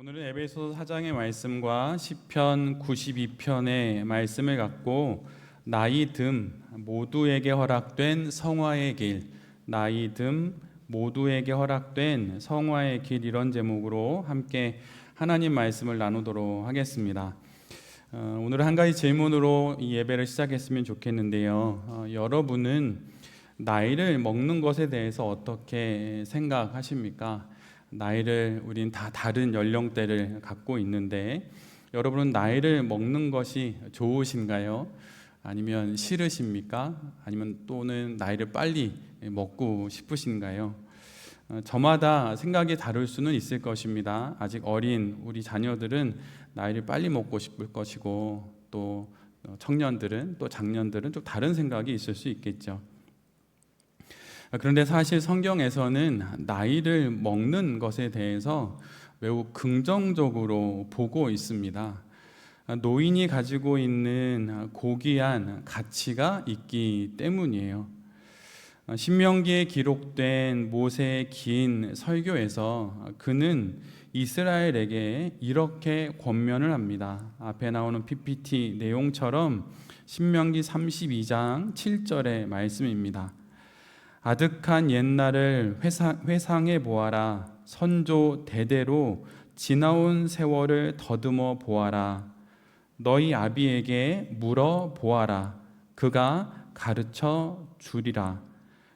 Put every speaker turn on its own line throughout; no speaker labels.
오늘은 에베소서 4장의 말씀과 시편 92편의 말씀을 갖고 나이 듦 모두에게 허락된 성화의 길, 나이 듦 모두에게 허락된 성화의 길, 이런 제목으로 함께 하나님 말씀을 나누도록 하겠습니다. 오늘 한 가지 질문으로 이 예배를 시작했으면 좋겠는데요. 여러분은 나이를 먹는 것에 대해서 어떻게 생각하십니까? 나이를, 우린 다 다른 연령대를 갖고 있는데 여러분은 나이를 먹는 것이 좋으신가요? 아니면 싫으십니까? 아니면 또는 나이를 빨리 먹고 싶으신가요? 저마다 생각이 다를 수는 있을 것입니다. 아직 어린 우리 자녀들은 나이를 빨리 먹고 싶을 것이고, 또 청년들은, 또 장년들은 좀 다른 생각이 있을 수 있겠죠. 그런데 사실 성경에서는 나이를 먹는 것에 대해서 매우 긍정적으로 보고 있습니다. 노인이 가지고 있는 고귀한 가치가 있기 때문이에요. 신명기에 기록된 모세의 긴 설교에서 그는 이스라엘에게 이렇게 권면을 합니다. 앞에 나오는 PPT 내용처럼 신명기 32장 7절의 말씀입니다. 아득한 옛날을 회상해 보아라. 선조 대대로 지나온 세월을 더듬어 보아라. 너희 아비에게 물어 보아라. 그가 가르쳐 주리라.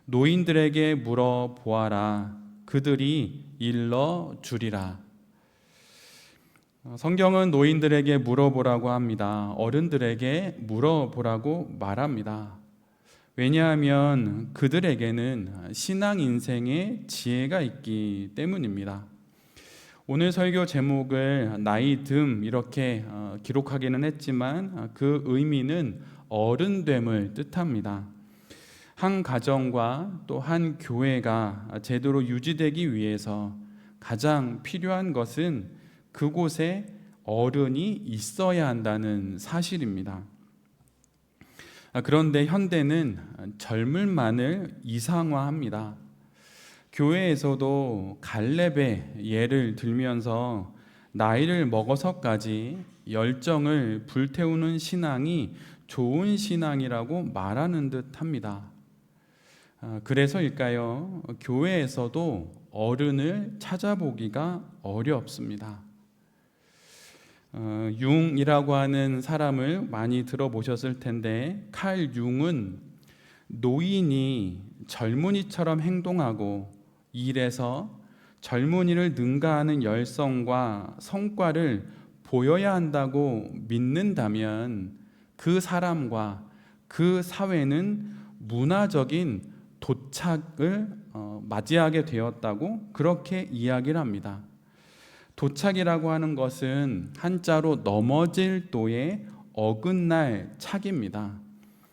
노인들에게 물어 보아라. 그들이 일러 주리라. 성경은 노인들에게 물어보라고 합니다. 어른들에게 물어보라고 말합니다. 왜냐하면 그들에게는 신앙 인생의 지혜가 있기 때문입니다. 오늘 설교 제목을 나이 듦 이렇게 기록하기는 했지만 그 의미는 어른됨을 뜻합니다. 한 가정과 또 한 교회가 제대로 유지되기 위해서 가장 필요한 것은 그곳에 어른이 있어야 한다는 사실입니다. 그런데 현대는 젊음만을 이상화합니다. 교회에서도 갈렙의 예를 들면서 나이를 먹어서까지 열정을 불태우는 신앙이 좋은 신앙이라고 말하는 듯합니다. 그래서일까요? 교회에서도 어른을 찾아보기가 어렵습니다. 융이라고 하는 사람을 많이 들어보셨을 텐데, 칼 융은 노인이 젊은이처럼 행동하고 일에서 젊은이를 능가하는 열성과 성과를 보여야 한다고 믿는다면 그 사람과 그 사회는 문화적인 도착을 맞이하게 되었다고 그렇게 이야기를 합니다. 도착이라고 하는 것은 한자로 넘어질 도의 어긋날 착입니다.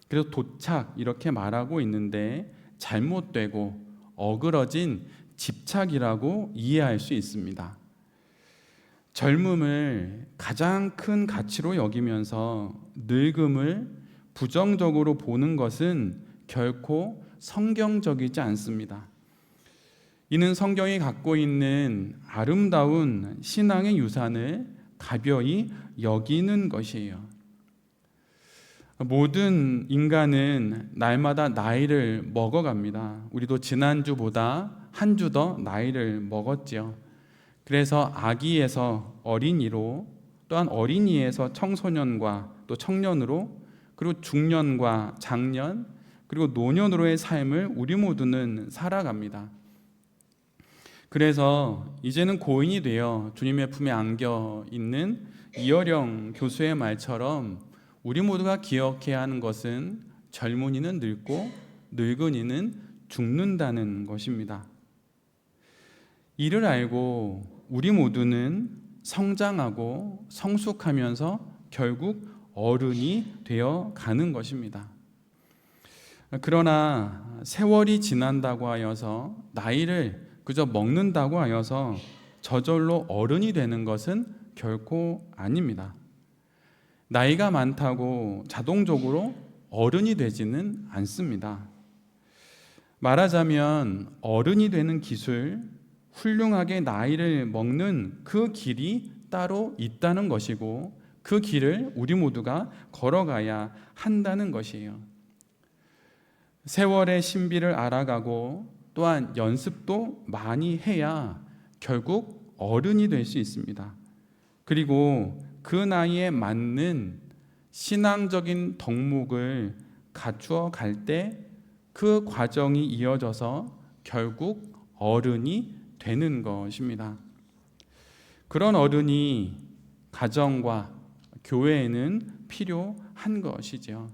그래서 도착 이렇게 말하고 있는데 잘못되고 어그러진 집착이라고 이해할 수 있습니다. 젊음을 가장 큰 가치로 여기면서 늙음을 부정적으로 보는 것은 결코 성경적이지 않습니다. 이는 성경이 갖고 있는 아름다운 신앙의 유산을 가벼이 여기는 것이에요. 모든 인간은 날마다 나이를 먹어갑니다. 우리도 지난주보다 한 주 더 나이를 먹었죠. 그래서 아기에서 어린이로, 또한 어린이에서 청소년과 또 청년으로, 그리고 중년과 장년, 그리고 노년으로의 삶을 우리 모두는 살아갑니다. 그래서 이제는 고인이 되어 주님의 품에 안겨 있는 이어령 교수의 말처럼 우리 모두가 기억해야 하는 것은 젊은이는 늙고 늙은이는 죽는다는 것입니다. 이를 알고 우리 모두는 성장하고 성숙하면서 결국 어른이 되어 가는 것입니다. 그러나 세월이 지난다고 하여서, 나이를 그저 먹는다고 하여서 저절로 어른이 되는 것은 결코 아닙니다. 나이가 많다고 자동적으로 어른이 되지는 않습니다. 말하자면 어른이 되는 기술, 훌륭하게 나이를 먹는 그 길이 따로 있다는 것이고 그 길을 우리 모두가 걸어가야 한다는 것이에요. 세월의 신비를 알아가고 또한 연습도 많이 해야 결국 어른이 될 수 있습니다. 그리고 그 나이에 맞는 신앙적인 덕목을 갖추어 갈 때 그 과정이 이어져서 결국 어른이 되는 것입니다. 그런 어른이 가정과 교회에는 필요한 것이죠.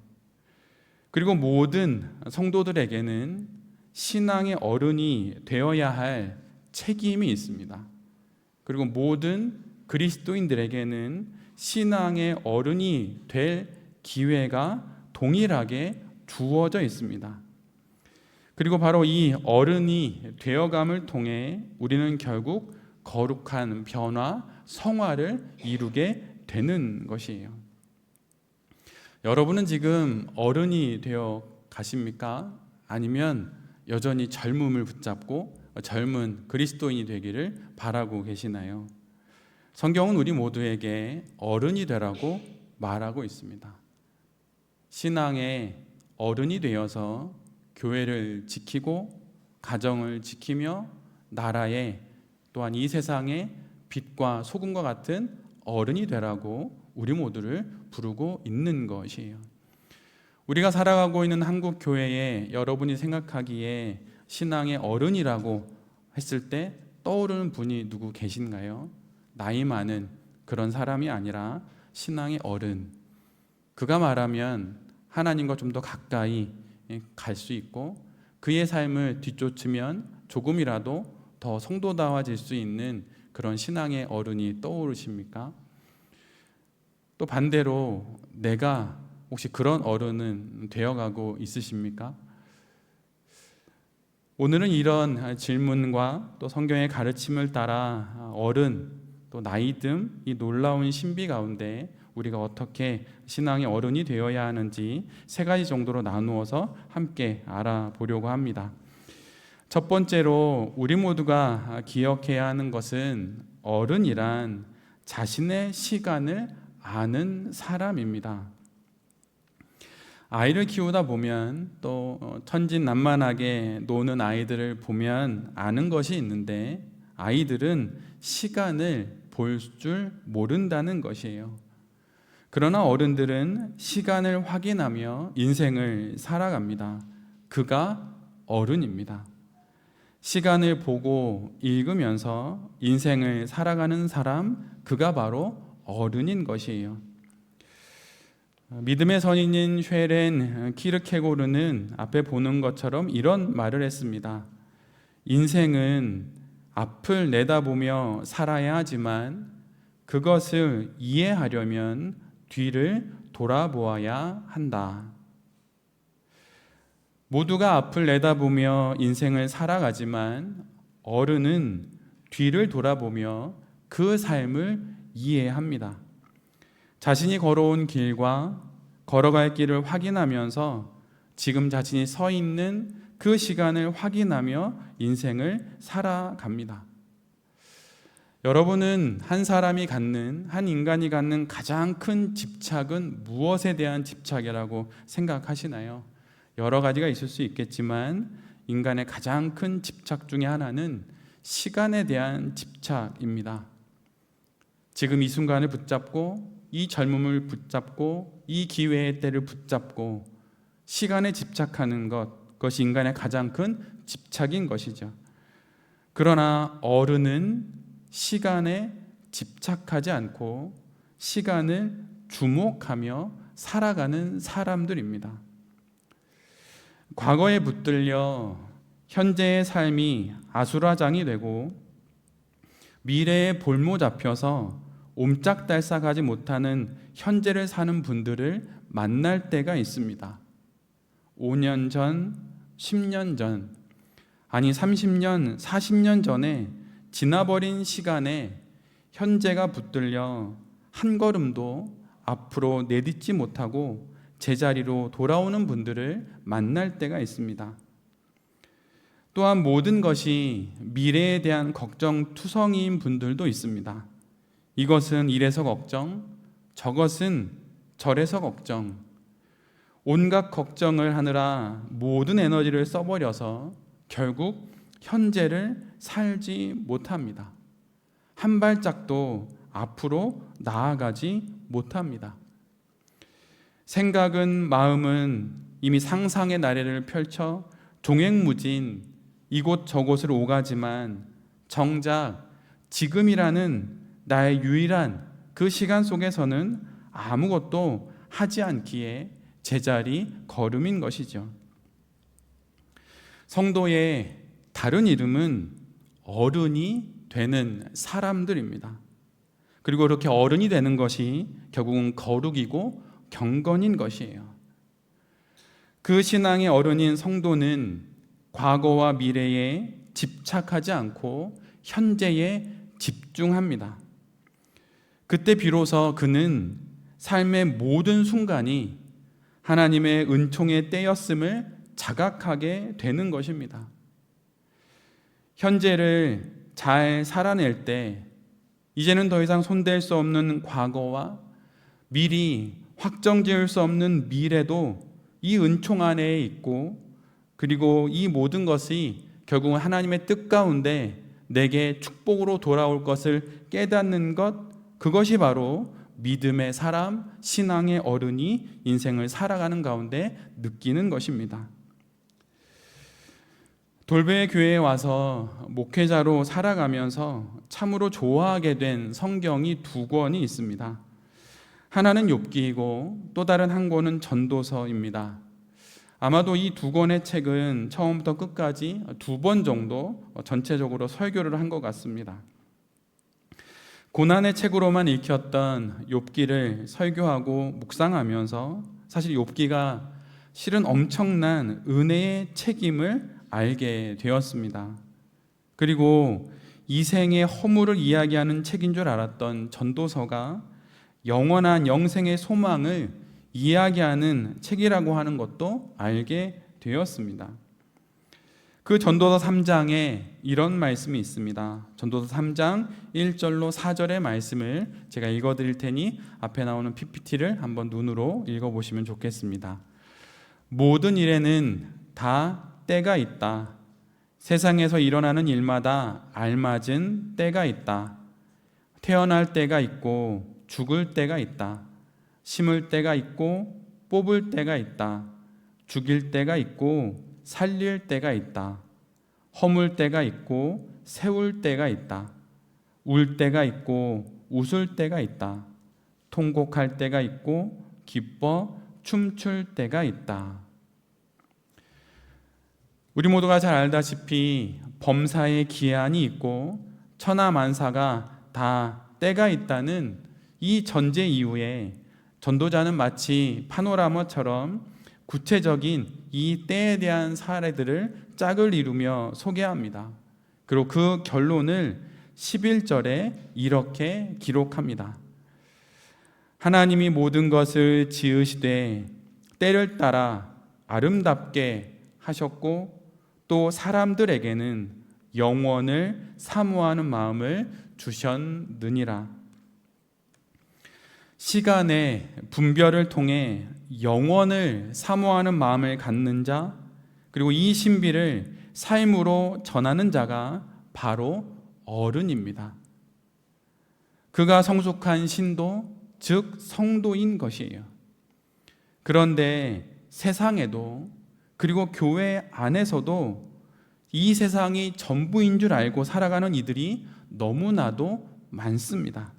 그리고 모든 성도들에게는 신앙의 어른이 되어야 할 책임이 있습니다. 그리고 모든 그리스도인들에게는 신앙의 어른이 될 기회가 동일하게 주어져 있습니다. 그리고 바로 이 어른이 되어감을 통해 우리는 결국 거룩한 변화, 성화를 이루게 되는 것이에요. 여러분은 지금 어른이 되어 가십니까? 아니면 여전히 젊음을 붙잡고 젊은 그리스도인이 되기를 바라고 계시나요? 성경은 우리 모두에게 어른이 되라고 말하고 있습니다. 신앙의 어른이 되어서 교회를 지키고 가정을 지키며 나라의 또한 이 세상의 빛과 소금과 같은 어른이 되라고 우리 모두를 부르고 있는 것이에요. 우리가 살아가고 있는 한국 교회에 여러분이 생각하기에 신앙의 어른이라고 했을 때 떠오르는 분이 누구 계신가요? 나이 많은 그런 사람이 아니라 신앙의 어른. 그가 말하면 하나님과 좀 더 가까이 갈 수 있고 그의 삶을 뒤쫓으면 조금이라도 더 성도다워질 수 있는 그런 신앙의 어른이 떠오르십니까? 또 반대로 내가 혹시 그런 어른은 되어가고 있으십니까? 오늘은 이런 질문과 또 성경의 가르침을 따라 어른 또 나이듦 이 놀라운 신비 가운데 우리가 어떻게 신앙의 어른이 되어야 하는지 세 가지 정도로 나누어서 함께 알아보려고 합니다. 첫 번째로 우리 모두가 기억해야 하는 것은 어른이란 자신의 시간을 아는 사람입니다. 아이를 키우다 보면 또 천진난만하게 노는 아이들을 보면 아는 것이 있는데 아이들은 시간을 볼 줄 모른다는 것이에요. 그러나 어른들은 시간을 확인하며 인생을 살아갑니다. 그가 어른입니다. 시간을 보고 읽으면서 인생을 살아가는 사람, 그가 바로 어른인 것이에요. 믿음의 선인인 쉐렌 키르케고르는 앞에 보는 것처럼 이런 말을 했습니다. 인생은 앞을 내다보며 살아야 하지만 그것을 이해하려면 뒤를 돌아보아야 한다. 모두가 앞을 내다보며 인생을 살아가지만 어른은 뒤를 돌아보며 그 삶을 이해합니다. 자신이 걸어온 길과 걸어갈 길을 확인하면서 지금 자신이 서 있는 그 시간을 확인하며 인생을 살아갑니다. 여러분은 한 사람이 갖는, 한 인간이 갖는 가장 큰 집착은 무엇에 대한 집착이라고 생각하시나요? 여러 가지가 있을 수 있겠지만 인간의 가장 큰 집착 중에 하나는 시간에 대한 집착입니다. 지금 이 순간을 붙잡고 이 젊음을 붙잡고 이 기회의 때를 붙잡고 시간에 집착하는 그것이 인간의 가장 큰 집착인 것이죠. 그러나 어른은 시간에 집착하지 않고 시간을 주목하며 살아가는 사람들입니다. 과거에 붙들려 현재의 삶이 아수라장이 되고 미래에 볼모 잡혀서 옴짝달싹하지 못하는 현재를 사는 분들을 만날 때가 있습니다. 5년 전, 10년 전, 아니 30년, 40년 전에 지나버린 시간에 현재가 붙들려 한 걸음도 앞으로 내딛지 못하고 제자리로 돌아오는 분들을 만날 때가 있습니다. 또한 모든 것이 미래에 대한 걱정투성이인 분들도 있습니다. 이것은 이래서 걱정, 저것은 저래서 걱정, 온갖 걱정을 하느라 모든 에너지를 써버려서 결국 현재를 살지 못합니다. 한 발짝도 앞으로 나아가지 못합니다. 생각은, 마음은 이미 상상의 나래를 펼쳐 종횡무진 이곳 저곳을 오가지만 정작 지금이라는 나의 유일한 그 시간 속에서는 아무것도 하지 않기에 제자리 걸음인 것이죠. 성도의 다른 이름은 어른이 되는 사람들입니다. 그리고 그렇게 어른이 되는 것이 결국은 거룩이고 경건인 것이에요. 그 신앙의 어른인 성도는 과거와 미래에 집착하지 않고 현재에 집중합니다. 그때 비로소 그는 삶의 모든 순간이 하나님의 은총의 때였음을 자각하게 되는 것입니다. 현재를 잘 살아낼 때 이제는 더 이상 손댈 수 없는 과거와 미리 확정지을 수 없는 미래도 이 은총 안에 있고, 그리고 이 모든 것이 결국은 하나님의 뜻 가운데 내게 축복으로 돌아올 것을 깨닫는 것, 그것이 바로 믿음의 사람, 신앙의 어른이 인생을 살아가는 가운데 느끼는 것입니다. 돌베 교회에 와서 목회자로 살아가면서 참으로 좋아하게 된 성경이 두 권이 있습니다. 하나는 욥기이고 또 다른 한 권은 전도서입니다. 아마도 이 두 권의 책은 처음부터 끝까지 두 번 정도 전체적으로 설교를 한 것 같습니다. 고난의 책으로만 읽혔던 욥기를 설교하고 묵상하면서 사실 욥기가 실은 엄청난 은혜의 책임을 알게 되었습니다. 그리고 이생의 허물을 이야기하는 책인 줄 알았던 전도서가 영원한 영생의 소망을 이야기하는 책이라고 하는 것도 알게 되었습니다. 그 전도서 3장에 이런 말씀이 있습니다. 전도서 3장 1절로 4절의 말씀을 제가 읽어드릴 테니 앞에 나오는 PPT를 한번 눈으로 읽어보시면 좋겠습니다. 모든 일에는 다 때가 있다. 세상에서 일어나는 일마다 알맞은 때가 있다. 태어날 때가 있고 죽을 때가 있다. 심을 때가 있고 뽑을 때가 있다. 죽일 때가 있고 살릴 때가 있다. 허물 때가 있고 세울 때가 있다. 울 때가 있고 웃을 때가 있다. 통곡할 때가 있고 기뻐 춤출 때가 있다. 우리 모두가 잘 알다시피 범사에 기한이 있고 천하만사가 다 때가 있다는 이 전제 이후에 전도자는 마치 파노라마처럼 구체적인 이 때에 대한 사례들을 짝을 이루며 소개합니다. 그리고 그 결론을 11절에 이렇게 기록합니다. 하나님이 모든 것을 지으시되 때를 따라 아름답게 하셨고 또 사람들에게는 영원을 사모하는 마음을 주셨느니라. 시간의 분별을 통해 영원을 사모하는 마음을 갖는 자, 그리고 이 신비를 삶으로 전하는 자가 바로 어른입니다. 그가 성숙한 신도, 즉 성도인 것이에요. 그런데 세상에도, 그리고 교회 안에서도 이 세상이 전부인 줄 알고 살아가는 이들이 너무나도 많습니다.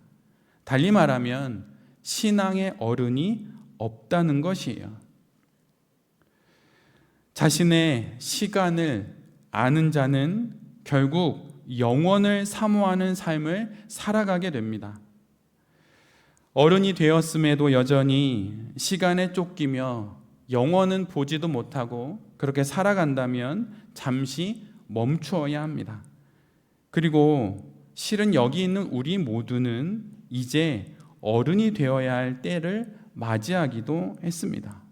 달리 말하면 신앙의 어른이 없다는 것이에요. 자신의 시간을 아는 자는 결국 영원을 사모하는 삶을 살아가게 됩니다. 어른이 되었음에도 여전히 시간에 쫓기며 영원은 보지도 못하고 그렇게 살아간다면 잠시 멈추어야 합니다. 그리고 실은 여기 있는 우리 모두는 이제 어른이 되어야 할 때를 맞이하기도 했습니다.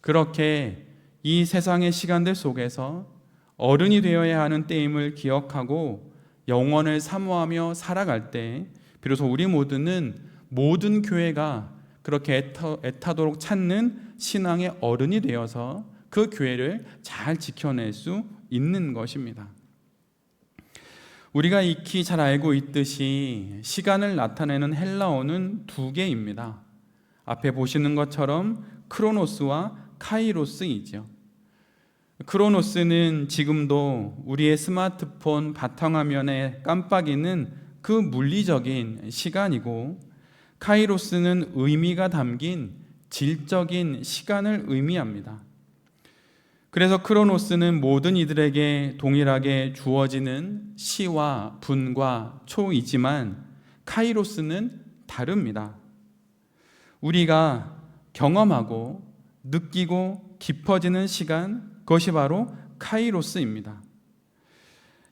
그렇게 이 세상의 시간들 속에서 어른이 되어야 하는 때임을 기억하고 영원을 사모하며 살아갈 때 비로소 우리 모두는 모든 교회가 그렇게 애타도록 찾는 신앙의 어른이 되어서 그 교회를 잘 지켜낼 수 있는 것입니다. 우리가 익히 잘 알고 있듯이 시간을 나타내는 헬라어는 두 개입니다. 앞에 보시는 것처럼 크로노스와 카이로스이죠. 크로노스는 지금도 우리의 스마트폰 바탕화면에 깜빡이는 그 물리적인 시간이고, 카이로스는 의미가 담긴 질적인 시간을 의미합니다. 그래서 크로노스는 모든 이들에게 동일하게 주어지는 시와 분과 초이지만 카이로스는 다릅니다. 우리가 경험하고 느끼고 깊어지는 시간, 그것이 바로 카이로스입니다.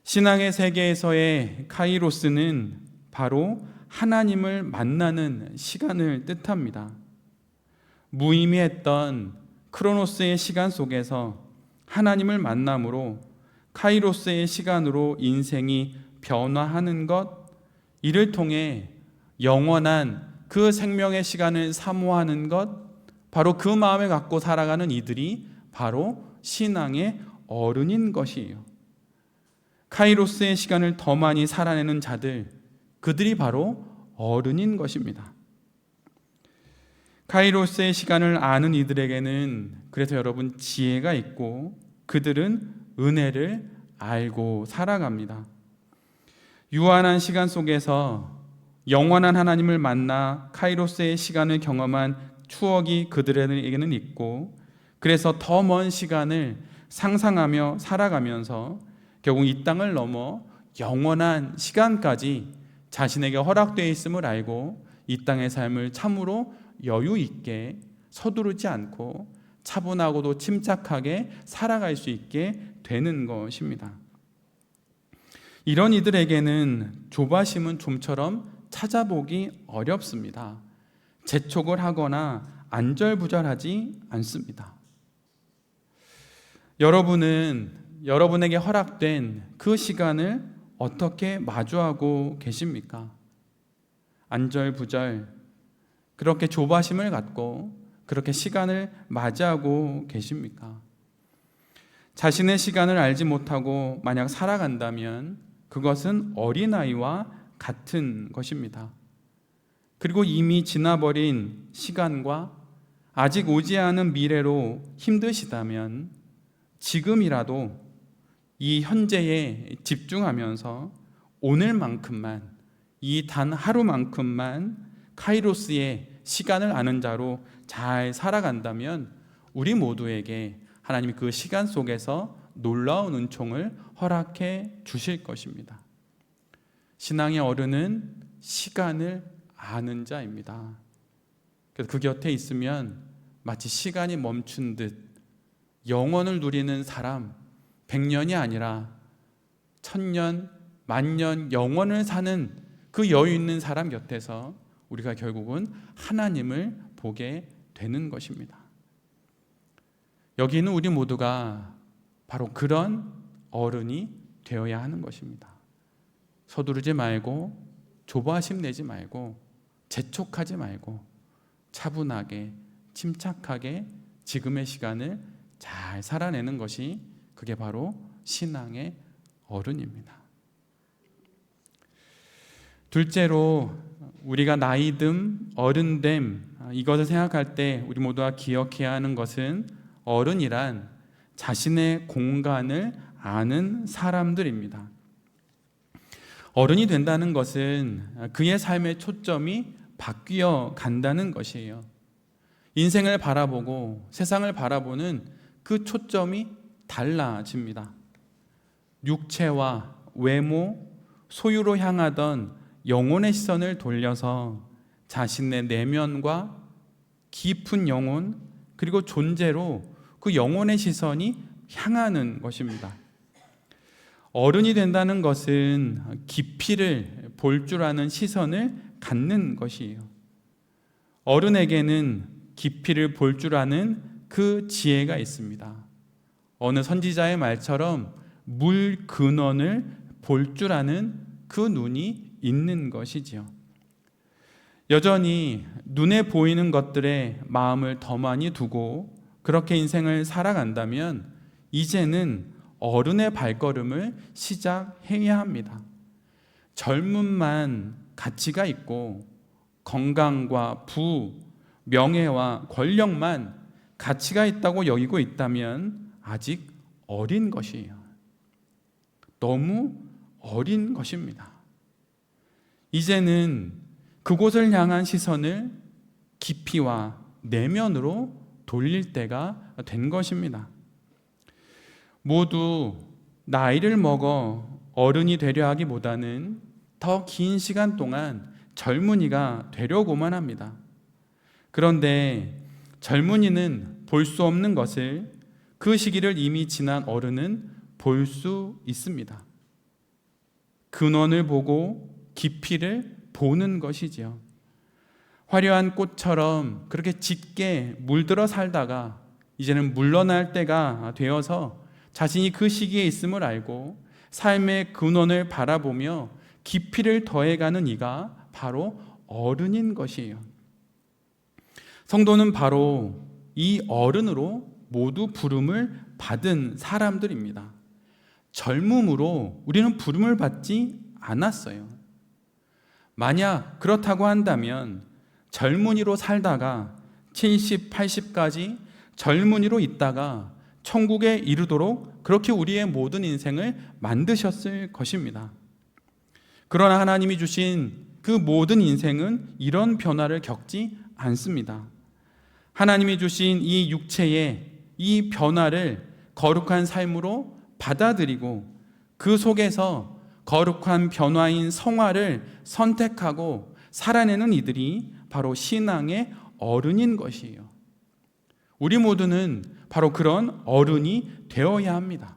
신앙의 세계에서의 카이로스는 바로 하나님을 만나는 시간을 뜻합니다. 무의미했던 크로노스의 시간 속에서 하나님을 만남으로 카이로스의 시간으로 인생이 변화하는 것, 이를 통해 영원한 그 생명의 시간을 사모하는 것, 바로 그 마음을 갖고 살아가는 이들이 바로 신앙의 어른인 것이에요. 카이로스의 시간을 더 많이 살아내는 자들, 그들이 바로 어른인 것입니다. 카이로스의 시간을 아는 이들에게는 그래서 여러분 지혜가 있고 그들은 은혜를 알고 살아갑니다. 유한한 시간 속에서 영원한 하나님을 만나 카이로스의 시간을 경험한 추억이 그들에게는 있고, 그래서 더 먼 시간을 상상하며 살아가면서 결국 이 땅을 넘어 영원한 시간까지 자신에게 허락되어 있음을 알고 이 땅의 삶을 참으로 여유 있게 서두르지 않고 차분하고도 침착하게 살아갈 수 있게 되는 것입니다. 이런 이들에게는 조바심은 좀처럼 찾아보기 어렵습니다. 재촉을 하거나 안절부절하지 않습니다. 여러분은 여러분에게 허락된 그 시간을 어떻게 마주하고 계십니까? 안절부절, 그렇게 조바심을 갖고 그렇게 시간을 맞이하고 계십니까? 자신의 시간을 알지 못하고 만약 살아간다면 그것은 어린아이와 같은 것입니다. 그리고 이미 지나버린 시간과 아직 오지 않은 미래로 힘드시다면 지금이라도 이 현재에 집중하면서 오늘만큼만, 이 단 하루만큼만 카이로스의 시간을 아는 자로 잘 살아간다면 우리 모두에게 하나님이 그 시간 속에서 놀라운 은총을 허락해 주실 것입니다. 신앙의 어른은 시간을 아는 자입니다. 그래서 그 곁에 있으면 마치 시간이 멈춘 듯 영원을 누리는 사람, 100년이 아니라 1000년, 만년 영원을 사는 그 여유 있는 사람 곁에서 우리가 결국은 하나님을 보게 되는 것입니다. 여기는 우리 모두가 바로 그런 어른이 되어야 하는 것입니다. 서두르지 말고 조바심 내지 말고 재촉하지 말고 차분하게 침착하게 지금의 시간을 잘 살아내는 것이 그게 바로 신앙의 어른입니다. 둘째로 우리가 나이듦, 어른됨, 이것을 생각할 때 우리 모두가 기억해야 하는 것은 어른이란 자신의 공간을 아는 사람들입니다. 어른이 된다는 것은 그의 삶의 초점이 바뀌어 간다는 것이에요. 인생을 바라보고 세상을 바라보는 그 초점이 달라집니다. 육체와 외모, 소유로 향하던 영혼의 시선을 돌려서 자신의 내면과 깊은 영혼, 그리고 존재로 그 영혼의 시선이 향하는 것입니다. 어른이 된다는 것은 깊이를 볼 줄 아는 시선을 갖는 것이에요. 어른에게는 깊이를 볼 줄 아는 그 지혜가 있습니다. 어느 선지자의 말처럼 물 근원을 볼 줄 아는 그 눈이 있는 것이지요. 여전히 눈에 보이는 것들에 마음을 더 많이 두고 그렇게 인생을 살아간다면 이제는 어른의 발걸음을 시작해야 합니다. 젊음만 가치가 있고 건강과 부, 명예와 권력만 가치가 있다고 여기고 있다면 아직 어린 것이에요. 너무 어린 것입니다. 이제는 그곳을 향한 시선을 깊이와 내면으로 돌릴 때가 된 것입니다. 모두 나이를 먹어 어른이 되려 하기보다는 더 긴 시간 동안 젊은이가 되려고만 합니다. 그런데 젊은이는 볼 수 없는 것을 그 시기를 이미 지난 어른은 볼 수 있습니다. 근원을 보고 깊이를 보는 것이지요. 화려한 꽃처럼 그렇게 짙게 물들어 살다가 이제는 물러날 때가 되어서 자신이 그 시기에 있음을 알고 삶의 근원을 바라보며 깊이를 더해가는 이가 바로 어른인 것이에요. 성도는 바로 이 어른으로 모두 부름을 받은 사람들입니다. 젊음으로 우리는 부름을 받지 않았어요. 만약 그렇다고 한다면 젊은이로 살다가 70, 80까지 젊은이로 있다가 천국에 이르도록 그렇게 우리의 모든 인생을 만드셨을 것입니다. 그러나 하나님이 주신 그 모든 인생은 이런 변화를 겪지 않습니다. 하나님이 주신 이 육체의 이 변화를 거룩한 삶으로 받아들이고 그 속에서 거룩한 변화인 성화를 선택하고 살아내는 이들이 바로 신앙의 어른인 것이에요. 우리 모두는 바로 그런 어른이 되어야 합니다.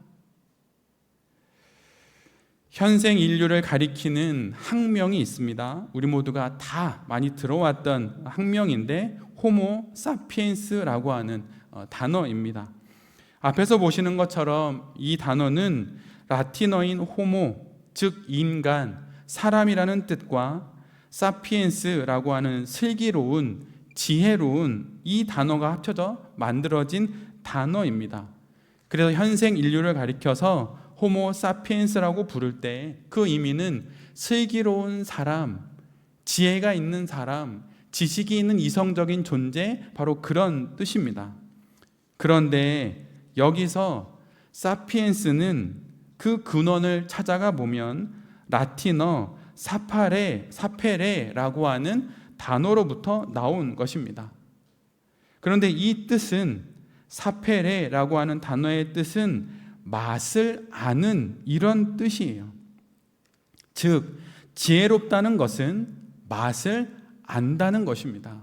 현생 인류를 가리키는 학명이 있습니다. 우리 모두가 다 많이 들어왔던 학명인데 호모 사피엔스라고 하는 단어입니다. 앞에서 보시는 것처럼 이 단어는 라틴어인 호모, 즉 인간, 사람이라는 뜻과 사피엔스라고 하는 슬기로운, 지혜로운 이 단어가 합쳐져 만들어진 단어입니다. 그래서 현생 인류를 가리켜서 호모 사피엔스라고 부를 때 그 의미는 슬기로운 사람, 지혜가 있는 사람, 지식이 있는 이성적인 존재, 바로 그런 뜻입니다. 그런데 여기서 사피엔스는 그 근원을 찾아가 보면 라틴어 사페레라고 하는 단어로부터 나온 것입니다. 그런데 이 뜻은, 사페레라고 하는 단어의 뜻은 맛을 아는 이런 뜻이에요. 즉 지혜롭다는 것은 맛을 안다는 것입니다.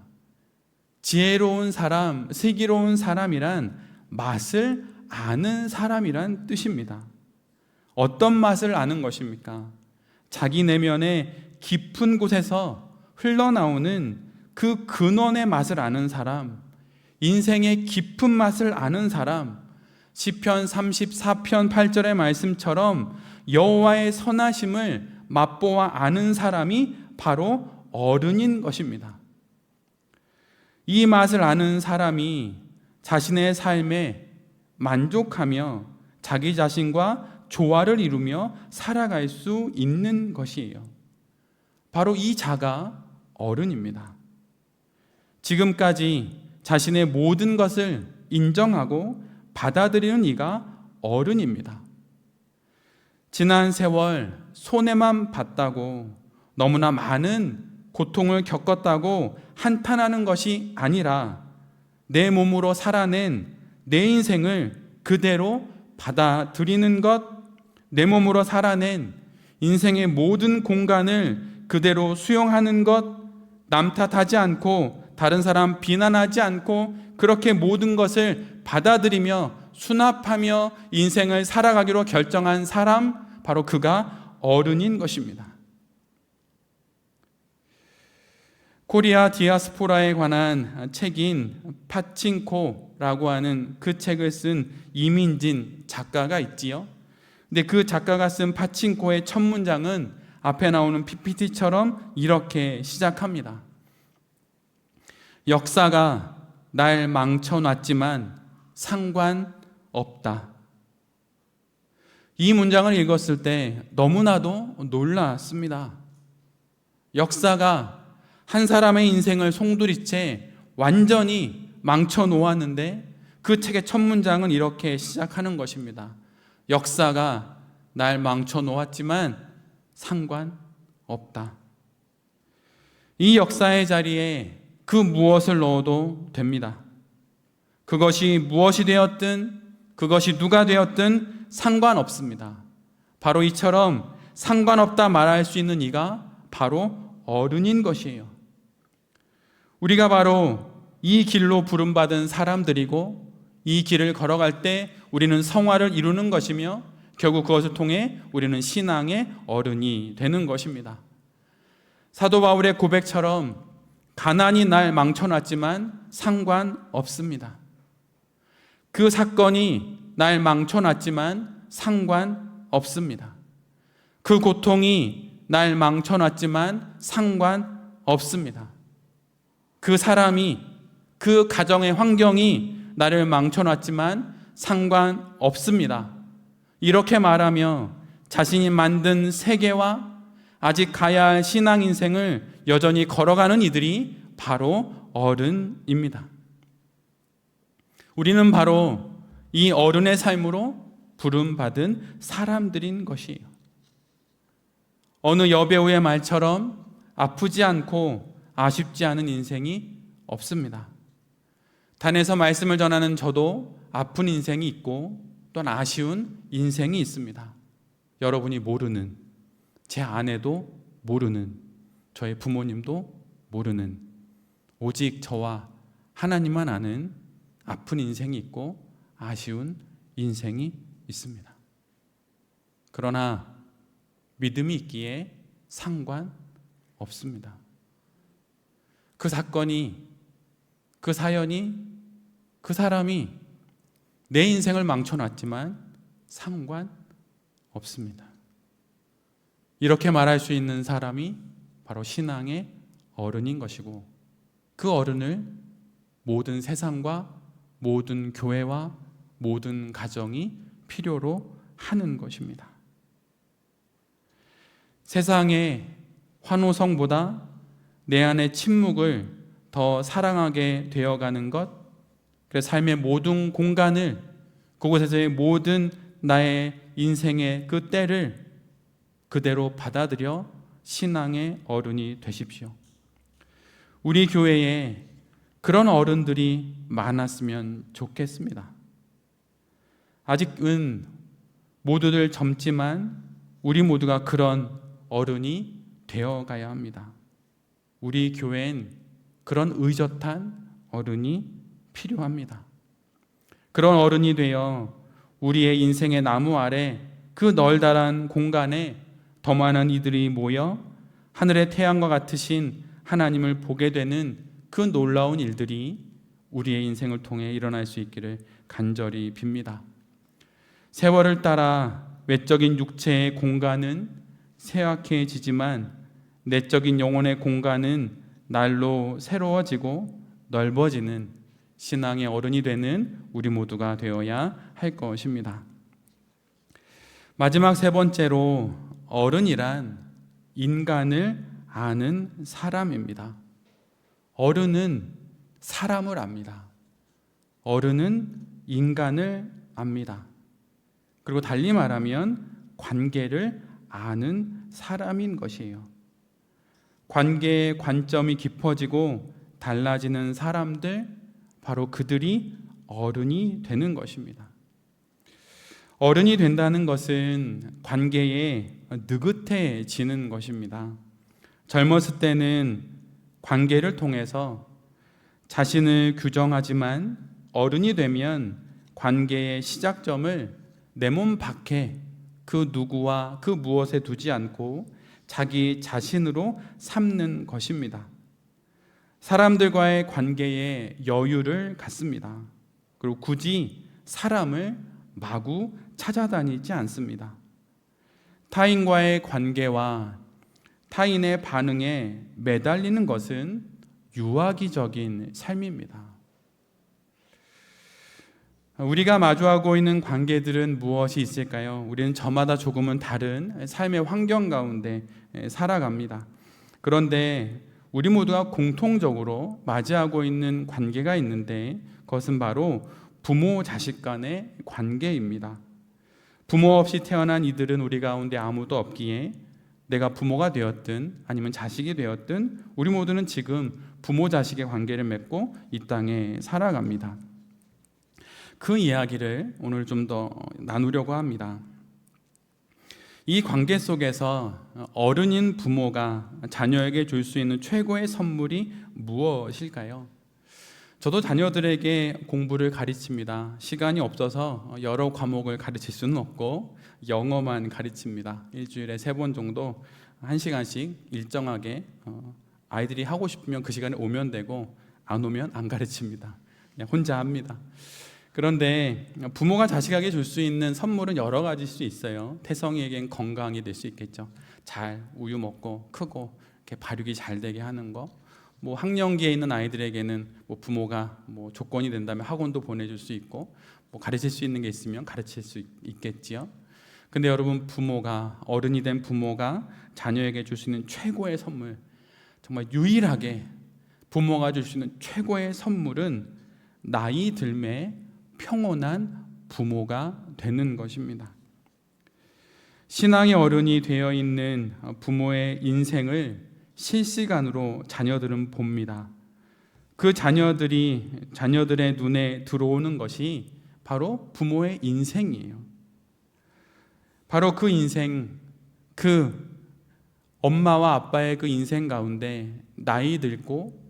지혜로운 사람, 슬기로운 사람이란 맛을 아는 사람이란 뜻입니다. 어떤 맛을 아는 것입니까? 자기 내면의 깊은 곳에서 흘러나오는 그 근원의 맛을 아는 사람, 인생의 깊은 맛을 아는 사람, 시편 34편 8절의 말씀처럼 여호와의 선하심을 맛보아 아는 사람이 바로 어른인 것입니다. 이 맛을 아는 사람이 자신의 삶에 만족하며 자기 자신과 조화를 이루며 살아갈 수 있는 것이에요. 바로 이 자가 어른입니다. 지금까지 자신의 모든 것을 인정하고 받아들이는 이가 어른입니다. 지난 세월 손해만 봤다고 너무나 많은 고통을 겪었다고 한탄하는 것이 아니라 내 몸으로 살아낸 내 인생을 그대로 받아들이는 것, 내 몸으로 살아낸 인생의 모든 공간을 그대로 수용하는 것, 남 탓하지 않고 다른 사람 비난하지 않고 그렇게 모든 것을 받아들이며 수납하며 인생을 살아가기로 결정한 사람, 바로 그가 어른인 것입니다. 코리아 디아스포라에 관한 책인 파친코라고 하는 그 책을 쓴 이민진 작가가 있지요. 근데 그 작가가 쓴 파친코의 첫 문장은 앞에 나오는 PPT처럼 이렇게 시작합니다. 역사가 날 망쳐놨지만 상관없다. 이 문장을 읽었을 때 너무나도 놀랐습니다. 역사가 한 사람의 인생을 송두리째 완전히 망쳐놓았는데 그 책의 첫 문장은 이렇게 시작하는 것입니다. 역사가 날 망쳐놓았지만 상관없다. 이 역사의 자리에 그 무엇을 넣어도 됩니다. 그것이 무엇이 되었든 그것이 누가 되었든 상관없습니다. 바로 이처럼 상관없다 말할 수 있는 이가 바로 어른인 것이에요. 우리가 바로 이 길로 부름받은 사람들이고 이 길을 걸어갈 때 우리는 성화를 이루는 것이며 결국 그것을 통해 우리는 신앙의 어른이 되는 것입니다. 사도 바울의 고백처럼 가난이 날 망쳐놨지만 상관없습니다. 그 사건이 날 망쳐놨지만 상관없습니다. 그 고통이 날 망쳐놨지만 상관없습니다. 그 사람이, 그 가정의 환경이 나를 망쳐놨지만 상관없습니다. 이렇게 말하며 자신이 만든 세계와 아직 가야 할 신앙 인생을 여전히 걸어가는 이들이 바로 어른입니다. 우리는 바로 이 어른의 삶으로 부름받은 사람들인 것이에요. 어느 여배우의 말처럼 아프지 않고 아쉽지 않은 인생이 없습니다. 단에서 말씀을 전하는 저도 아픈 인생이 있고 또한 아쉬운 인생이 있습니다. 여러분이 모르는, 제 아내도 모르는, 저의 부모님도 모르는, 오직 저와 하나님만 아는 아픈 인생이 있고 아쉬운 인생이 있습니다. 그러나 믿음이 있기에 상관없습니다. 그 사건이, 그 사연이, 그 사람이 내 인생을 망쳐놨지만 상관없습니다. 이렇게 말할 수 있는 사람이 바로 신앙의 어른인 것이고, 그 어른을 모든 세상과 모든 교회와 모든 가정이 필요로 하는 것입니다. 세상의 환호성보다 내 안의 침묵을 더 사랑하게 되어가는 것, 그래서 삶의 모든 공간을, 그곳에서의 모든 나의 인생의 그 때를 그대로 받아들여 신앙의 어른이 되십시오. 우리 교회에 그런 어른들이 많았으면 좋겠습니다. 아직은 모두들 젊지만 우리 모두가 그런 어른이 되어가야 합니다. 우리 교회엔 그런 의젓한 어른이 필요합니다. 그런 어른이 되어 우리의 인생의 나무 아래 그 널다란 공간에 더 많은 이들이 모여 하늘의 태양과 같으신 하나님을 보게 되는 그 놀라운 일들이 우리의 인생을 통해 일어날 수 있기를 간절히 빕니다. 세월을 따라 외적인 육체의 공간은 쇠약해지지만 내적인 영혼의 공간은 날로 새로워지고 넓어지는 신앙의 어른이 되는 우리 모두가 되어야 할 것입니다. 마지막 세 번째로, 어른이란 인간을 아는 사람입니다. 어른은 사람을 압니다. 어른은 인간을 압니다. 그리고 달리 말하면 관계를 아는 사람인 것이에요. 관계의 관점이 깊어지고 달라지는 사람들, 바로 그들이 어른이 되는 것입니다. 어른이 된다는 것은 관계에 느긋해지는 것입니다. 젊었을 때는 관계를 통해서 자신을 규정하지만 어른이 되면 관계의 시작점을 내 몸 밖에 그 누구와 그 무엇에 두지 않고 자기 자신으로 삼는 것입니다. 사람들과의 관계에 여유를 갖습니다. 그리고 굳이 사람을 마구 찾아다니지 않습니다. 타인과의 관계와 타인의 반응에 매달리는 것은 유아기적인 삶입니다. 우리가 마주하고 있는 관계들은 무엇이 있을까요? 우리는 저마다 조금은 다른 삶의 환경 가운데 살아갑니다. 그런데 우리 모두가 공통적으로 맞이하고 있는 관계가 있는데 그것은 바로 부모 자식 간의 관계입니다. 부모 없이 태어난 이들은 우리 가운데 아무도 없기에 내가 부모가 되었든 아니면 자식이 되었든 우리 모두는 지금 부모 자식의 관계를 맺고 이 땅에 살아갑니다. 그 이야기를 오늘 좀 더 나누려고 합니다. 이 관계 속에서 어른인 부모가 자녀에게 줄 수 있는 최고의 선물이 무엇일까요? 저도 자녀들에게 공부를 가르칩니다. 시간이 없어서 여러 과목을 가르칠 수는 없고 영어만 가르칩니다. 일주일에 3번 정도 1시간씩 일정하게 아이들이 하고 싶으면 그 시간에 오면 되고 안 오면 안 가르칩니다. 그냥 혼자 합니다. 그런데 부모가 자식에게 줄 수 있는 선물은 여러 가지일 수 있어요. 태성이에겐 건강이 될 수 있겠죠. 잘 우유 먹고 크고 이렇게 발육이 잘 되게 하는 거. 뭐 학령기에 있는 아이들에게는 뭐 부모가 뭐 조건이 된다면 학원도 보내줄 수 있고 뭐 가르칠 수 있는 게 있으면 가르칠 수 있겠지요. 근데 여러분, 부모가 어른이 된 부모가 자녀에게 줄 수 있는 최고의 선물, 정말 유일하게 부모가 줄 수 있는 최고의 선물은 나이 들매 평온한 부모가 되는 것입니다. 신앙의 어른이 되어 있는 부모의 인생을 실시간으로 자녀들은 봅니다. 그 자녀들의 눈에 들어오는 것이 바로 부모의 인생이에요. 바로 그 인생, 그 엄마와 아빠의 그 인생 가운데 나이 들고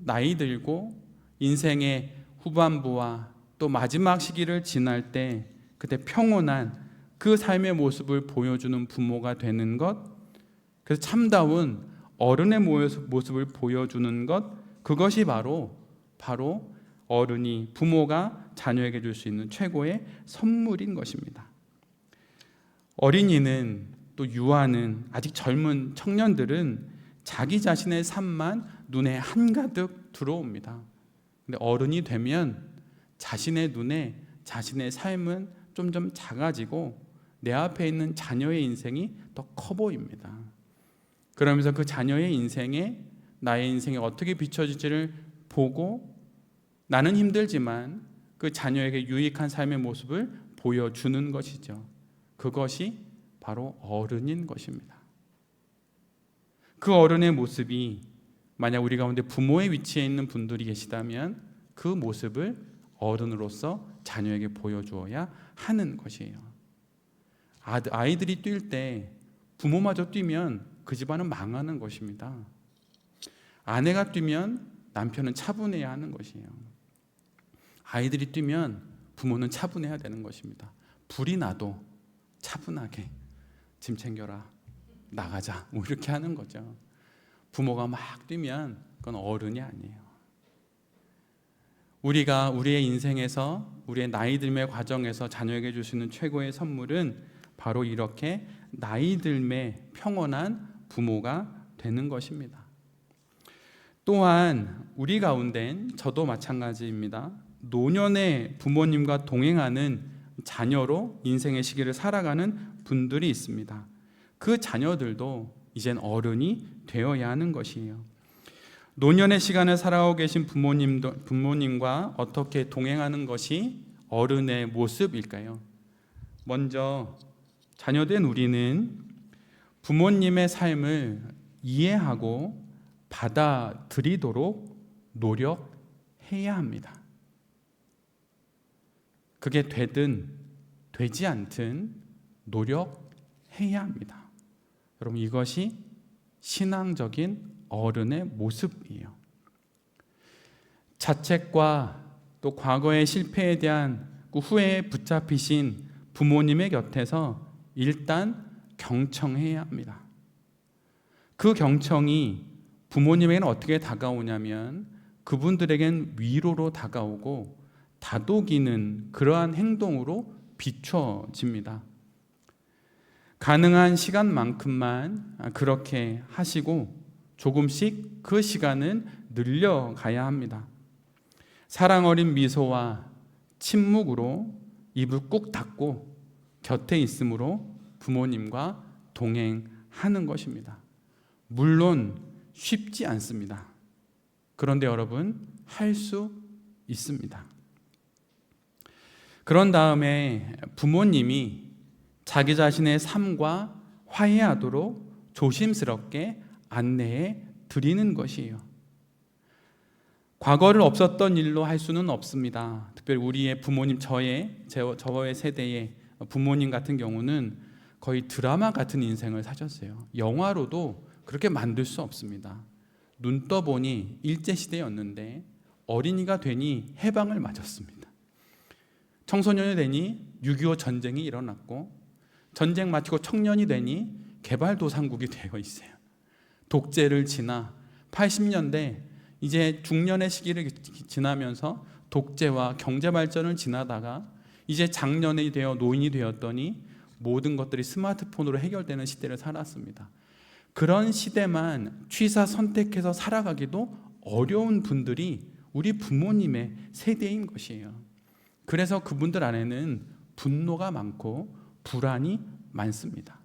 인생의 후반부와 또 마지막 시기를 지날 때 그때 평온한 그 삶의 모습을 보여주는 부모가 되는 것, 그래서 참다운 어른의 모습을 보여주는 것, 그것이 바로 어른이 부모가 자녀에게 줄 수 있는 최고의 선물인 것입니다. 어린이는 또 유아는 아직 젊은 청년들은 자기 자신의 삶만 눈에 한가득 들어옵니다. 근데 어른이 되면 자신의 눈에 자신의 삶은 점점 작아지고 내 앞에 있는 자녀의 인생이 더 커 보입니다. 그러면서 그 자녀의 인생에 나의 인생이 어떻게 비춰질지를 보고 나는 힘들지만 그 자녀에게 유익한 삶의 모습을 보여주는 것이죠. 그것이 바로 어른인 것입니다. 그 어른의 모습이 만약 우리 가운데 부모의 위치에 있는 분들이 계시다면 그 모습을 어른으로서 자녀에게 보여주어야 하는 것이에요. 아이들이 뛸 때 부모마저 뛰면 그 집안은 망하는 것입니다. 아내가 뛰면 남편은 차분해야 하는 것이에요. 아이들이 뛰면 부모는 차분해야 되는 것입니다. 불이 나도 차분하게 짐 챙겨라, 나가자, 뭐 이렇게 하는 거죠. 부모가 막 뛰면 그건 어른이 아니에요. 우리가 우리의 인생에서 우리의 나이 들매 과정에서 자녀에게 줄 수 있는 최고의 선물은 바로 이렇게 나이 들매 평온한 부모가 되는 것입니다. 또한 우리 가운데는 저도 마찬가지입니다. 노년의 부모님과 동행하는 자녀로 인생의 시기를 살아가는 분들이 있습니다. 그 자녀들도 이젠 어른이 되어야 하는 것이에요. 노년의 시간을 살아오고 계신 부모님과 어떻게 동행하는 것이 어른의 모습일까요? 먼저 자녀된 우리는 부모님의 삶을 이해하고 받아들이도록 노력해야 합니다. 그게 되든 되지 않든 노력해야 합니다. 여러분, 이것이 신앙적인 어른의 모습이에요. 자책과 또 과거의 실패에 대한 그 후회에 붙잡히신 부모님의 곁에서 일단 경청해야 합니다. 그 경청이 부모님에게는 어떻게 다가오냐면 그분들에겐 위로로 다가오고 다독이는 그러한 행동으로 비춰집니다. 가능한 시간만큼만 그렇게 하시고 조금씩 그 시간은 늘려가야 합니다. 사랑 어린 미소와 침묵으로 입을 꾹 닫고 곁에 있음으로 부모님과 동행하는 것입니다. 물론 쉽지 않습니다. 그런데 여러분, 할 수 있습니다. 그런 다음에 부모님이 자기 자신의 삶과 화해하도록 조심스럽게 안내해 드리는 것이에요. 과거를 없었던 일로 할 수는 없습니다. 특별히 우리의 부모님, 저의 세대의 부모님 같은 경우는 거의 드라마 같은 인생을 사셨어요. 영화로도 그렇게 만들 수 없습니다. 눈 떠보니 일제시대였는데 어린이가 되니 해방을 맞았습니다. 청소년이 되니 6.25 전쟁이 일어났고, 전쟁 마치고 청년이 되니 개발도상국이 되어 있어요. 독재를 지나 80년대 이제 중년의 시기를 지나면서 독재와 경제발전을 지나다가 이제 장년이 되어 노인이 되었더니 모든 것들이 스마트폰으로 해결되는 시대를 살았습니다. 그런 시대만 취사 선택해서 살아가기도 어려운 분들이 우리 부모님의 세대인 것이에요. 그래서 그분들 안에는 분노가 많고 불안이 많습니다.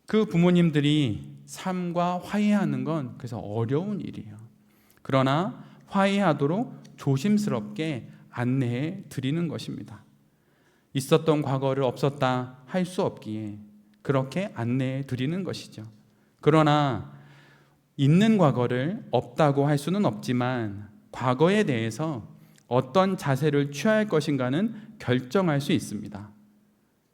그 부모님들이 삶과 화해하는 건 그래서 어려운 일이에요. 그러나 화해하도록 조심스럽게 안내해 드리는 것입니다. 있었던 과거를 없었다 할 수 없기에 그렇게 안내해 드리는 것이죠. 그러나 있는 과거를 없다고 할 수는 없지만 과거에 대해서 어떤 자세를 취할 것인가는 결정할 수 있습니다.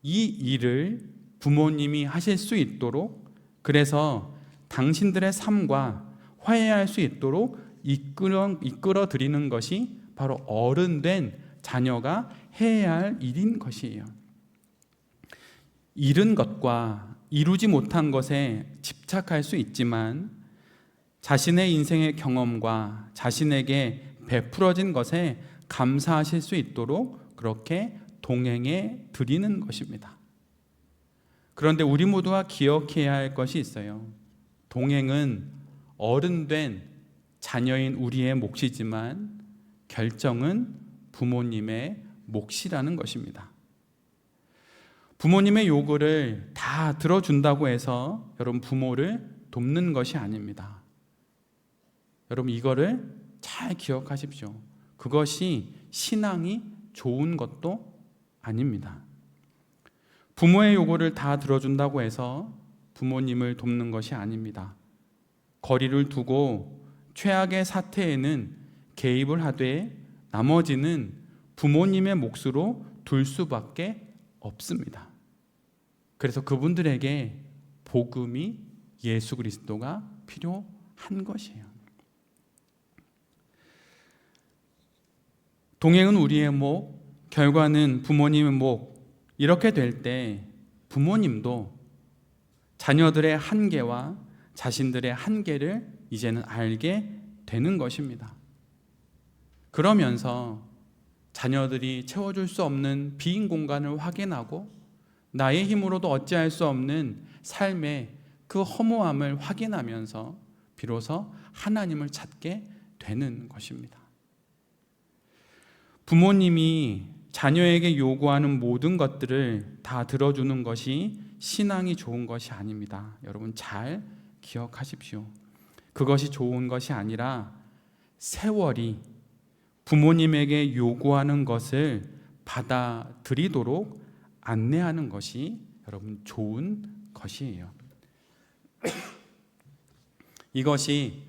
이 일을 부모님이 하실 수 있도록, 그래서 당신들의 삶과 화해할 수 있도록 이끌어 드리는 것이 바로 어른된 자녀가 해야 할 일인 것이에요. 잃은 것과 이루지 못한 것에 집착할 수 있지만 자신의 인생의 경험과 자신에게 베풀어진 것에 감사하실 수 있도록 그렇게 동행해 드리는 것입니다. 그런데 우리 모두가 기억해야 할 것이 있어요. 동행은 어른된 자녀인 우리의 몫이지만 결정은 부모님의 몫이라는 것입니다. 부모님의 요구를 다 들어준다고 해서 여러분 부모를 돕는 것이 아닙니다. 여러분 이거를 잘 기억하십시오. 그것이 신앙이 좋은 것도 아닙니다. 부모의 요구를 다 들어준다고 해서 부모님을 돕는 것이 아닙니다. 거리를 두고 최악의 사태에는 개입을 하되 나머지는 부모님의 몫으로 둘 수밖에 없습니다. 그래서 그분들에게 복음이 예수 그리스도가 필요한 것이에요. 동행은 우리의 목, 결과는 부모님의 목. 이렇게 될 때 부모님도 자녀들의 한계와 자신들의 한계를 이제는 알게 되는 것입니다. 그러면서 자녀들이 채워줄 수 없는 빈 공간을 확인하고 나의 힘으로도 어찌할 수 없는 삶의 그 허무함을 확인하면서 비로소 하나님을 찾게 되는 것입니다. 부모님이 자녀에게 요구하는 모든 것들을 다 들어주는 것이 신앙이 좋은 것이 아닙니다. 여러분 잘 기억하십시오. 그것이 좋은 것이 아니라 세월이 부모님에게 요구하는 것을 받아들이도록 안내하는 것이 여러분 좋은 것이에요. 이것이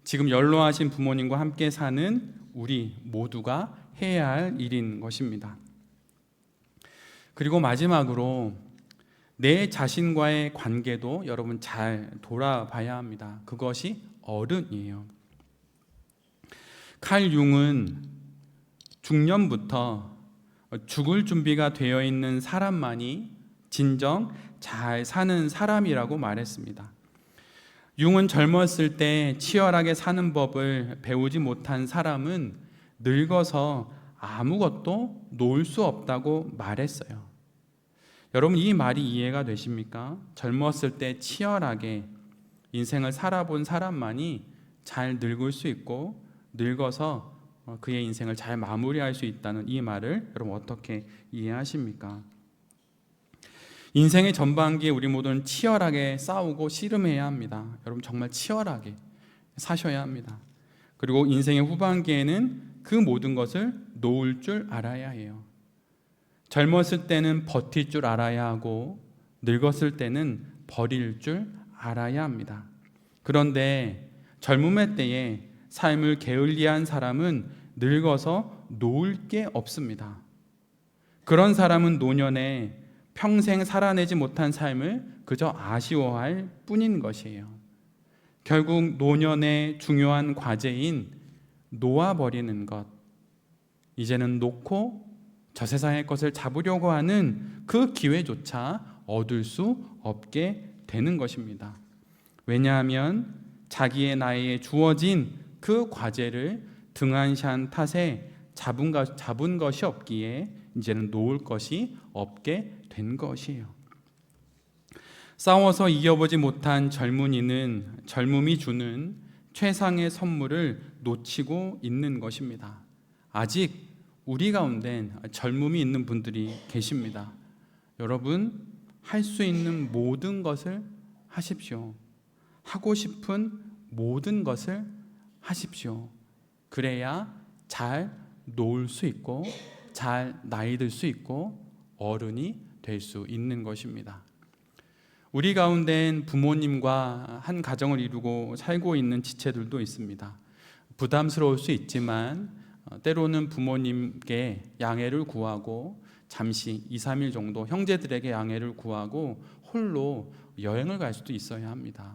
지금 연로하신 부모님과 함께 사는 우리 모두가 해야 할 일인 것입니다. 그리고 마지막으로 내 자신과의 관계도 여러분 잘 돌아봐야 합니다. 그것이 어른이에요. 칼 융은 중년부터 죽을 준비가 되어 있는 사람만이 진정 잘 사는 사람이라고 말했습니다. 융은 젊었을 때 치열하게 사는 법을 배우지 못한 사람은 늙어서 아무것도 놓을 수 없다고 말했어요. 여러분, 이 말이 이해가 되십니까? 젊었을 때 치열하게 인생을 살아본 사람만이 잘 늙을 수 있고 늙어서 그의 인생을 잘 마무리할 수 있다는 이 말을 여러분 어떻게 이해하십니까? 인생의 전반기에 우리 모두는 치열하게 싸우고 씨름해야 합니다. 여러분, 정말 치열하게 사셔야 합니다. 그리고 인생의 후반기에는 그 모든 것을 놓을 줄 알아야 해요. 젊었을 때는 버틸 줄 알아야 하고 늙었을 때는 버릴 줄 알아야 합니다. 그런데 젊음의 때에 삶을 게을리한 사람은 늙어서 놓을 게 없습니다. 그런 사람은 노년에 평생 살아내지 못한 삶을 그저 아쉬워할 뿐인 것이에요. 결국 노년의 중요한 과제인 놓아버리는 것, 이제는 놓고 저 세상의 것을 잡으려고 하는 그 기회조차 얻을 수 없게 되는 것입니다. 왜냐하면 자기의 나이에 주어진 그 과제를 등한시한 탓에 잡은 것이 없기에 이제는 놓을 것이 없게 된 것이에요. 싸워서 이겨보지 못한 젊은이는 젊음이 주는 최상의 선물을 놓치고 있는 것입니다. 아직 우리 가운데 젊음이 있는 분들이 계십니다. 여러분, 할 수 있는 모든 것을 하십시오. 하고 싶은 모든 것을 하십시오. 그래야 잘 놓을 수 있고 잘 나이 들 수 있고 어른이 될 수 있는 것입니다. 우리 가운데엔 부모님과 한 가정을 이루고 살고 있는 지체들도 있습니다. 부담스러울 수 있지만 때로는 부모님께 양해를 구하고 잠시 2, 3일 정도 형제들에게 양해를 구하고 홀로 여행을 갈 수도 있어야 합니다.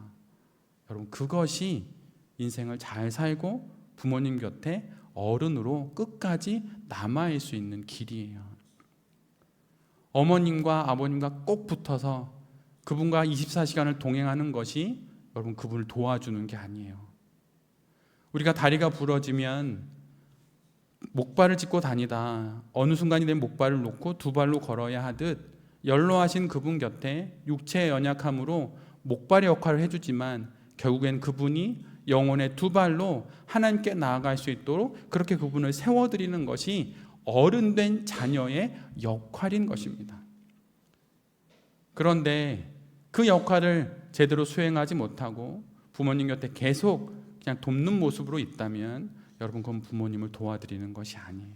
여러분, 그것이 인생을 잘 살고 부모님 곁에 어른으로 끝까지 남아있을 수 있는 길이에요. 어머님과 아버님과 꼭 붙어서 그분과 24시간을 동행하는 것이 여러분 그분을 도와주는 게 아니에요. 우리가 다리가 부러지면 목발을 짚고 다니다 어느 순간이 되면 목발을 놓고 두 발로 걸어야 하듯 연로하신 그분 곁에 육체의 연약함으로 목발의 역할을 해주지만 결국엔 그분이 영혼의 두 발로 하나님께 나아갈 수 있도록 그렇게 그분을 세워드리는 것이 어른된 자녀의 역할인 것입니다. 그런데 그 역할을 제대로 수행하지 못하고 부모님 곁에 계속 그냥 돕는 모습으로 있다면 여러분, 그건 부모님을 도와드리는 것이 아니에요.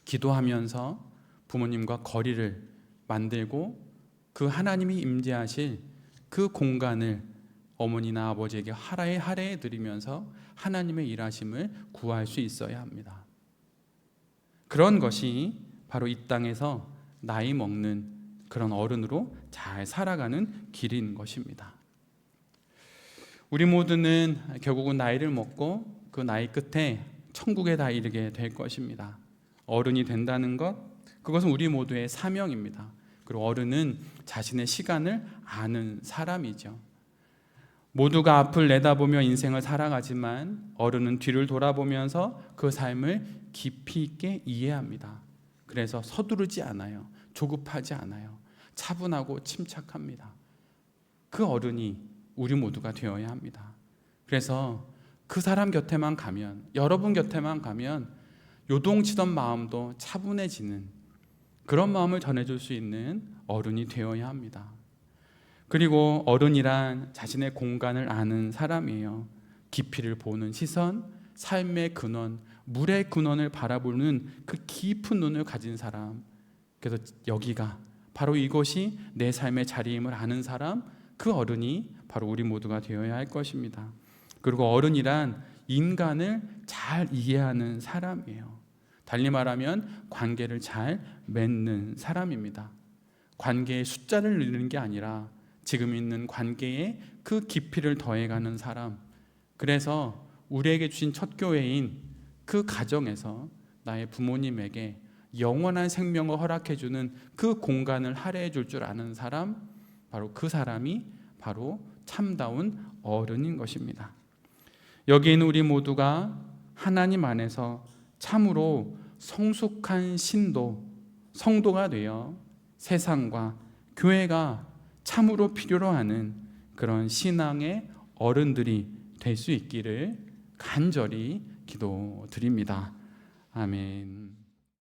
기도하면서 부모님과 거리를 만들고 그 하나님이 임재하실 그 공간을 어머니나 아버지에게 할애해 드리면서 하나님의 일하심을 구할 수 있어야 합니다. 그런 것이 바로 이 땅에서 나이 먹는 그런 어른으로 잘 살아가는 길인 것입니다. 우리 모두는 결국은 나이를 먹고 그 나이 끝에 천국에 다 이르게 될 것입니다. 어른이 된다는 것, 그것은 우리 모두의 사명입니다. 그리고 어른은 자신의 시간을 아는 사람이죠. 모두가 앞을 내다보며 인생을 살아가지만 어른은 뒤를 돌아보면서 그 삶을 깊이 있게 이해합니다. 그래서 서두르지 않아요. 조급하지 않아요. 차분하고 침착합니다. 그 어른이 우리 모두가 되어야 합니다. 그래서 그 사람 곁에만 가면, 여러분 곁에만 가면 요동치던 마음도 차분해지는 그런 마음을 전해줄 수 있는 어른이 되어야 합니다. 그리고 어른이란 자신의 공간을 아는 사람이에요. 깊이를 보는 시선, 삶의 근원, 물의 근원을 바라보는 그 깊은 눈을 가진 사람. 그래서 여기가 바로 이것이 내 삶의 자리임을 아는 사람, 그 어른이 바로 우리 모두가 되어야 할 것입니다. 그리고 어른이란 인간을 잘 이해하는 사람이에요. 달리 말하면 관계를 잘 맺는 사람입니다. 관계의 숫자를 늘리는 게 아니라 지금 있는 관계에 그 깊이를 더해가는 사람. 그래서 우리에게 주신 첫 교회인 그 가정에서 나의 부모님에게 영원한 생명을 허락해주는 그 공간을 할애해 줄 줄 아는 사람, 바로 그 사람이 바로 참다운 어른인 것입니다. 여기 있는 우리 모두가 하나님 안에서 참으로 성숙한 성도가 되어 세상과 교회가 참으로 필요로 하는 그런 신앙의 어른들이 될 수 있기를 간절히 기도드립니다. 아멘.